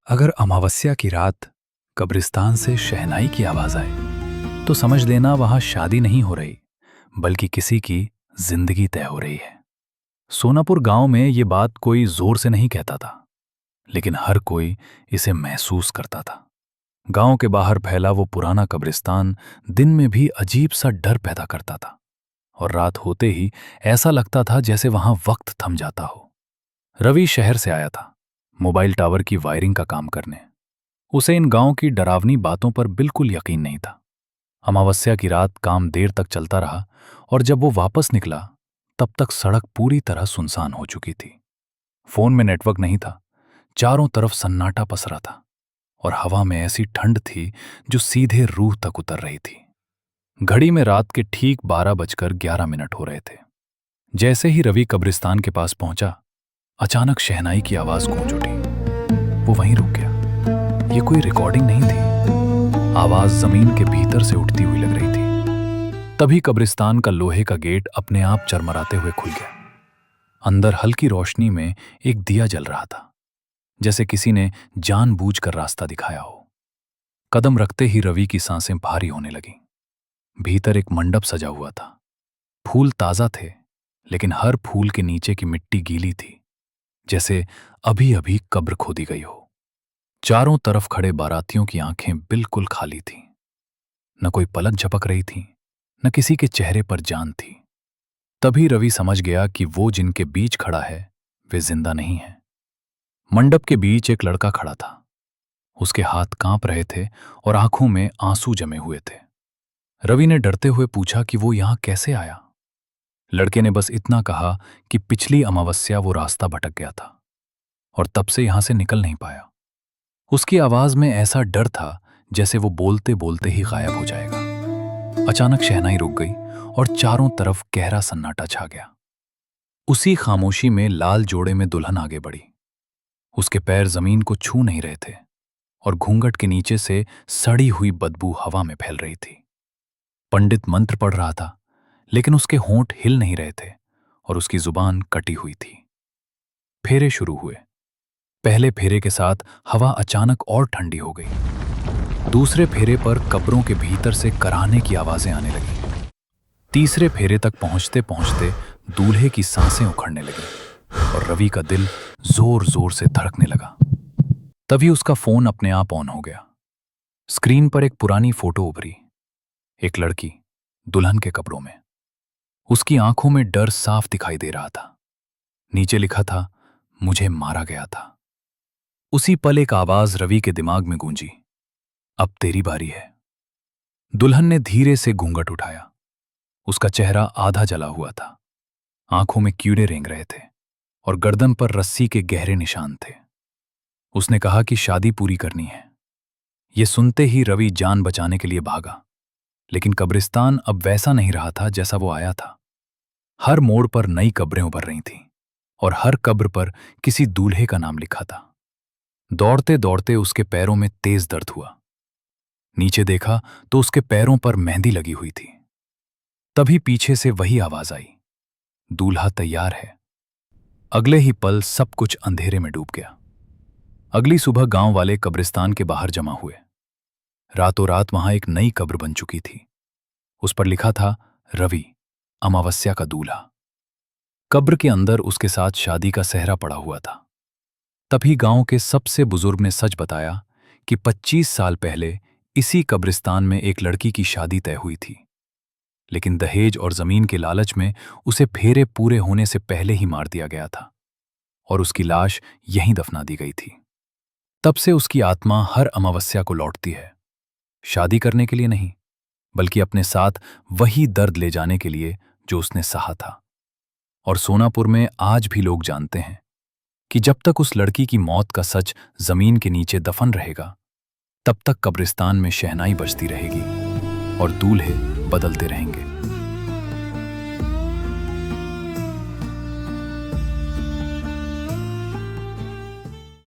अगर अमावस्या की रात कब्रिस्तान से शहनाई की आवाज आए तो समझ लेना वहां शादी नहीं हो रही, बल्कि किसी की जिंदगी तय हो रही है। सोनापुर गांव में ये बात कोई जोर से नहीं कहता था, लेकिन हर कोई इसे महसूस करता था। गांव के बाहर फैला वो पुराना कब्रिस्तान दिन में भी अजीब सा डर पैदा करता था, और रात होते ही ऐसा लगता था जैसे वहां वक्त थम जाता हो। रवि शहर से आया था, मोबाइल टावर की वायरिंग का काम करने। उसे इन गांव की डरावनी बातों पर बिल्कुल यकीन नहीं था। अमावस्या की रात काम देर तक चलता रहा, और जब वो वापस निकला तब तक सड़क पूरी तरह सुनसान हो चुकी थी। फोन में नेटवर्क नहीं था, चारों तरफ सन्नाटा पसरा था, और हवा में ऐसी ठंड थी जो सीधे रूह तक उतर रही थी। घड़ी में रात के ठीक 12:11 हो रहे थे। जैसे ही रवि कब्रिस्तान के पास पहुंचा, अचानक शहनाई की आवाज गूंज उठी। वो वहीं रुक गया। ये कोई रिकॉर्डिंग नहीं थी, आवाज जमीन के भीतर से उठती हुई लग रही थी। तभी कब्रिस्तान का लोहे का गेट अपने आप चरमराते हुए खुल गया। अंदर हल्की रोशनी में एक दिया जल रहा था, जैसे किसी ने जानबूझकर रास्ता दिखाया हो। कदम रखते ही रवि की सांसें भारी होने लगीं। भीतर एक मंडप सजा हुआ था। फूल ताजा थे, लेकिन हर फूल के नीचे की मिट्टी गीली थी, जैसे अभी अभी कब्र खोदी गई हो। चारों तरफ खड़े बारातियों की आंखें बिल्कुल खाली थीं। न कोई पलक झपक रही थी, न किसी के चेहरे पर जान थी। तभी रवि समझ गया कि वो जिनके बीच खड़ा है वे जिंदा नहीं है। मंडप के बीच एक लड़का खड़ा था। उसके हाथ कांप रहे थे और आंखों में आंसू जमे हुए थे। रवि ने डरते हुए पूछा कि वो यहां कैसे आया। लड़के ने बस इतना कहा कि पिछली अमावस्या वो रास्ता भटक गया था, और तब से यहां से निकल नहीं पाया। उसकी आवाज में ऐसा डर था जैसे वो बोलते बोलते ही गायब हो जाएगा। अचानक शहनाई रुक गई और चारों तरफ गहरा सन्नाटा छा गया। उसी खामोशी में लाल जोड़े में दुल्हन आगे बढ़ी। उसके पैर जमीन को छू नहीं रहे थे, और घूंघट के नीचे से सड़ी हुई बदबू हवा में फैल रही थी। पंडित मंत्र पढ़ रहा था, लेकिन उसके होंठ हिल नहीं रहे थे और उसकी जुबान कटी हुई थी। फेरे शुरू हुए। पहले फेरे के साथ हवा अचानक और ठंडी हो गई। दूसरे फेरे पर कब्रों के भीतर से कराहने की आवाजें आने लगी। तीसरे फेरे तक पहुंचते पहुंचते दूल्हे की सांसें उखड़ने लगी, और रवि का दिल जोर जोर से धड़कने लगा। तभी उसका फोन अपने आप ऑन हो गया। स्क्रीन पर एक पुरानी फोटो उभरी। एक लड़की दुल्हन के कपड़ों में। उसकी आंखों में डर साफ दिखाई दे रहा था। नीचे लिखा था, मुझे मारा गया था। उसी पल एक आवाज रवि के दिमाग में गूंजी, अब तेरी बारी है। दुल्हन ने धीरे से घूंघट उठाया। उसका चेहरा आधा जला हुआ था, आंखों में कीड़े रेंग रहे थे, और गर्दन पर रस्सी के गहरे निशान थे। उसने कहा कि शादी पूरी करनी है। ये सुनते ही रवि जान बचाने के लिए भागा, लेकिन कब्रिस्तान अब वैसा नहीं रहा था जैसा वो आया था। हर मोड़ पर नई कब्रें उभर रही थीं, और हर कब्र पर किसी दूल्हे का नाम लिखा था। दौड़ते दौड़ते उसके पैरों में तेज दर्द हुआ। नीचे देखा तो उसके पैरों पर मेहंदी लगी हुई थी। तभी पीछे से वही आवाज आई, दूल्हा तैयार है। अगले ही पल सब कुछ अंधेरे में डूब गया। अगली सुबह गांव वाले कब्रिस्तान के बाहर जमा हुए। रातों रात वहां एक नई कब्र बन चुकी थी। उस पर लिखा था, रवि, अमावस्या का दूल्हा। कब्र के अंदर उसके साथ शादी का सेहरा पड़ा हुआ था। तभी गांव के सबसे बुजुर्ग ने सच बताया कि 25 साल पहले इसी कब्रिस्तान में एक लड़की की शादी तय हुई थी, लेकिन दहेज और जमीन के लालच में उसे फेरे पूरे होने से पहले ही मार दिया गया था, और उसकी लाश यहीं दफना दी गई थी। तब से उसकी आत्मा हर अमावस्या को लौटती है, शादी करने के लिए नहीं, बल्कि अपने साथ वही दर्द ले जाने के लिए जो उसने सहा था। और सोनापुर में आज भी लोग जानते हैं कि जब तक उस लड़की की मौत का सच जमीन के नीचे दफन रहेगा, तब तक कब्रिस्तान में शहनाई बजती रहेगी और दूल्हे बदलते रहेंगे।